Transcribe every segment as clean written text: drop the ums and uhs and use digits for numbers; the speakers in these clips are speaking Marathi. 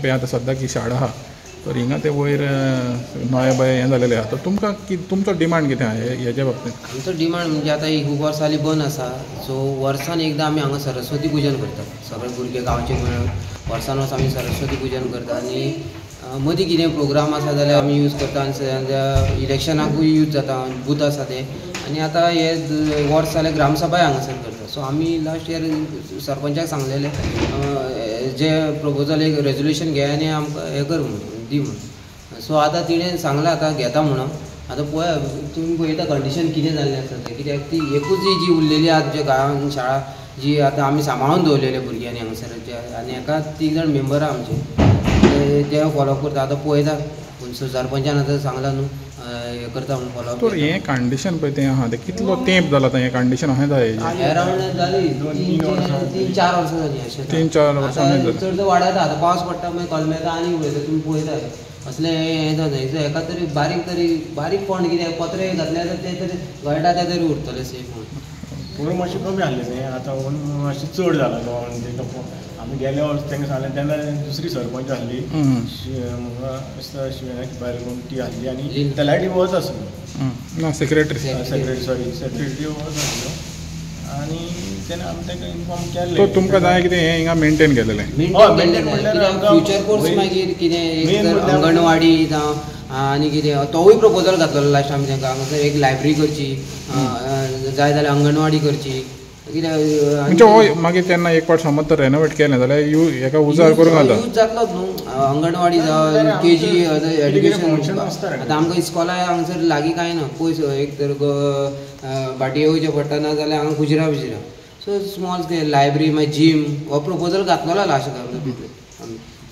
पळय आतां सद्याक ही शाळा आहा तर हिंगा ते वयर नवे बये हें जालेलें आहा तर तुमकां तुमचो डिमांड कितें आहा हेच्या बाबतींत? आमचो डिमांड म्हणजे आतां ही खूब वर्सां जालीं बंद आसा सो वर्सान एकदां आमी हांगा सरस्वती पुजन करतात सगळे भुरगे गांवचे मेळून वर्सान वर्स आमी सरस्वती पुजन करता आनी मदीं कितें प्रोग्राम आसा जाल्यार आमी यूज करता आनी इलेक्शनाकूय यूज जाता बूथ आसा ते आनी आतां हे वर्स जाल्यार ग्रामसभाय हांगासर करता सो आमी लास्ट इयर सरपंचाक सांगलेलें जे प्रपोजल एक रेजोल्युशन घे आनी आमकां हें कर म्हणून दी म्हणून सो आतां तिणें सांगलां आतां घेता म्हणून आतां पळया तुमी पळयता कंडिशन कितें जाल्लें आसा तें कित्याक ती एकूच जी उरलेली आहा जे गांवांत शाळा जी आतां आमी सांबाळून दवरलेल्या भुरग्यांनी हांगासर आनी एका 3 जाण मेंबर आहा आमचे ते फॉलो करता आतां पळयता सरपंचान आतां सांगलां न्हू हें करता म्हणून फॉलो तर हें कंडिशन पळय तें आहा तें कितलो तेंप जाला हें कंडिशन अशें जाय अरावंड जाली 3-4 वर्सां जालीं अशें 3-4 वर्सां चड वाडयता आतां पावस पडटा मागीर कलमेता आनी उडयता तुमी पळयता असलें हें जाता हेका तरी बारीक फोंड कितें पत्रे घातले जाल्यार ते तरी गळटा ते तरी उरतले सेफ म्हणून पयलीं मातशें कमी आहलें तें आतां मातशें चड जालां गोवन ताका आमी गेल्या वर्स तांकां सांगलें तेन्ना दुसरी सरपंच आहली शिवनाची बायल कोण ती आहली आनी तलाटी वच आसलो सेक्रेटरी सेक्रेटरी वच आसलो आनी तेन्ना आमी ताका इन्फॉर्म केल्लें तो तुमकां जाय कितें हें हिंगा मेंटेन केलेलें फ्युचर कोर्स मागीर कितें अंगणवाडी जावं आनी कितें तोवूय प्रपोजल घातलो लास्ट आमी तांकां हांगासर एक लायब्ररी करची जाय जाल्यार अंगणवाडी करची म्हणजे हो मागीर तेन्ना एक फावट समज तर रेनोवेट केलें जाल्यार हेका उजार करूंक घालता यूज जातलोच न्हू अंगणवाडी जावं KG एड्युकेशन आतां आमकां इस्कॉलाय हांगासर लागीं कांय ना पयस एक तर भाटी येवचें पडटा ना जाल्यार हांगा खुजरा सो स्मॉल स्केल लायब्ररी मागीर जीम हो प्रपोजल घातलेलो लास्ट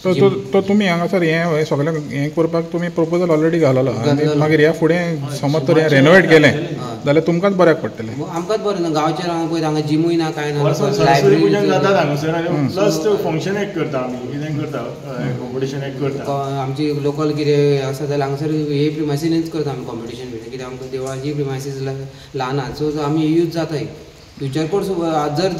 तो तुमी हांगासर हें सगळें हें करपाक तुमी प्रपोजल ऑलरेडी घाललो आनी मागीर ह्या फुडें समज तर हें रेनोवेट केलें जाल्यार तुमकांच बऱ्याक पडटलें आमकांच बरें ना गांवचेर पळय हांगा जिमूय ना कांय ना सरस्वती पुजन जाता हांगासर आनी प्लस फंक्शन एक करता आमी कितें करता कॉम्पिटिशन एक करता आमची लोकल कितें आसा जाल्यार हांगासर हे प्रिमायसिनूच करता आमी कॉम्पिटिशन बी कित्याक आमकां देवळाची प्रिमायसीस ल्हान आहा सो आमी यूज जाताय फ्युचर कोर्स जर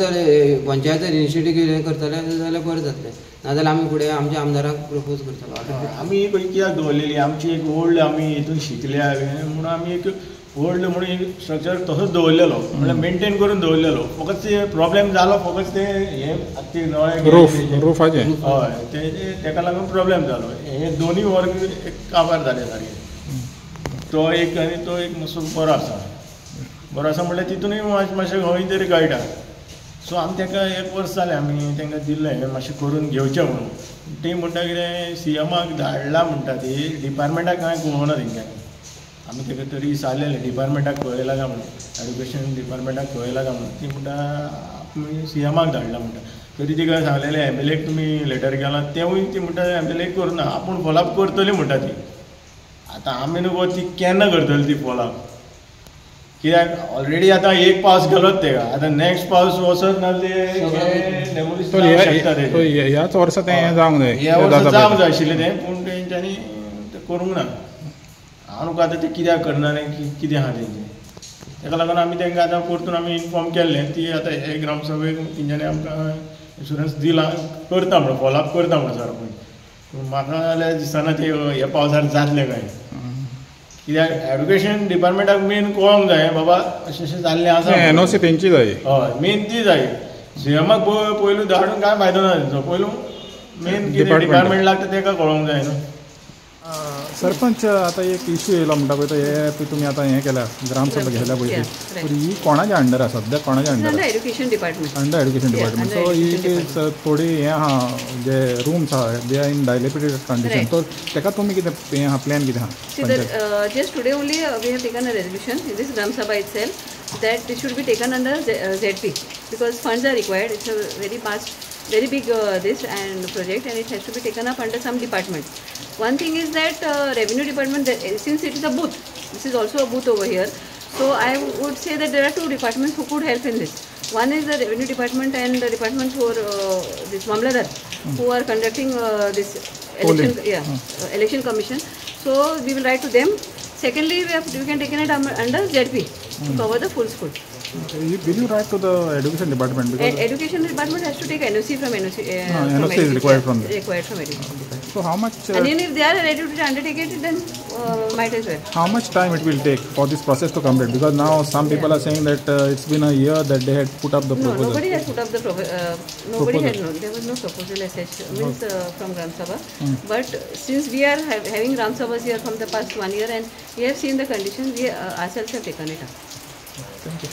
पंचायत इनिशिएटीव करतले जाल्यार बरें जातलें नाजाल्यार आमी फुडें आमच्या आमदाराक प्रपोज करतलो आमी कित्याक दवरलेली आमची एक ओल्ड आमी हितून शिकल्या म्हणून आमी एक ओल्ड म्हणून एक स्ट्रक्चर तसोच दवरलेलो म्हणल्यार मेंटेन करून दवरलेलो फकत ते प्रॉब्लेम जालो फकत ते हे नळे रुफाचे हय तेका लागून प्रॉब्लेम जालो हे दोनूय वर्ग एक काबार जाले सारके तो एक आनी तो एक मातसो बरो आसा म्हणल्यार तितूनय मातशें खंय तरी कळटा सो आमी ताका एक वर्स जालें आमी तांकां दिल्लें मातशें करून घेवचें म्हणून ती म्हणटा कितें CMाक धाडला म्हणटा ती डिपार्टमेंटाक कांय कळोना तेंच्यांनी आमी ताका तरी विचारलेलें डिपार्टमेंटाक कळयला काय म्हणून एड्युकेशन डिपार्टमेंटाक कळयला काय म्हणून ती म्हणटा आमी CMाक धाडला म्हणटा तरी तिका सांगलेलें MLAक तुमी लेटर केला तेवूय ती म्हणटा MLAक करूना आपूण फॉलोअप करतली म्हणटा ती आतां आमी न्हू ती केन्ना करतली ती फॉलोअप कित्याक ऑलरेडी आतां एक पावस गेलोच तेका आतां नेक्स्ट पावस वचत ना ह्याच वर्सा तें जावंक जाय ह्या वर्सा जावंक जाय आशिल्लें तें पूण तेंच्यांनी तें करूंक ना हांव न्हू आतां तें कित्याक करना कितें आहा तेंचें ताका लागून आमी तांकां आतां परतून आमी इन्फॉर्म केल्लें ती आतां हे ग्रामसभेक तेंच्यांनी आमकां इन्शुरन्स दिला करता म्हणून फॉलोअप करता म्हणून सरपंच म्हाका जाल्यार दिसना ते ह्या पावसार जातलें काय कित्याक एड्युकेशन डिपार्टमेंटाक मेन कळोंक जाय बाबा अशें अशें जाल्लें आसा NOC तेंची जाय हय मेन ती जाय CMाक पयलू धाडून कांय फायदो ना तेंचो पयलू मेन कितें डिपार्टमेंट लागता तेका कळोंक जाय न्हू सरपंच आतां एक इश्यू येयलो म्हणटा पळय तो हे तुमी आतां हें केल्या ग्रामसभा घेतल्या पळय ती ही कोणाच्या अंडर आसा सद्या कोणाच्या under under education department so ही थोडी हें आहा जे रूम्स आहा they are in dilapidated condition तो तेका तुमी कितें हें आहा प्लॅन कितें आहा just today only we have taken a resolution in this gram sabha itself that it should be taken under ZP because funds are required. It's a very big this and project, and it has to be taken up under some department. One thing is that revenue department, since it is a booth, this is also a booth over here, so I would say that there are two departments who could help in this. One is the revenue department and the department for this Mamladar, who are conducting this election, election commission. So we will write to them. Secondly, we can take it under ZP to cover the full school. Will you write to the education department? Because education department has to take NOC from NOC. NOC is required from education. So how much And then if they are ready to undertake it, then might as well. how much time it will take for this process to complete? Because now some people are saying that it's been a year that they had put up the No, proposal. nobody has put up the nobody had no. There was no proposal as such means from Gram Sabha. But since we are having Gram Sabhas here from the past 1 year and we have seen the conditions, we ourselves have taken it up. Thank you.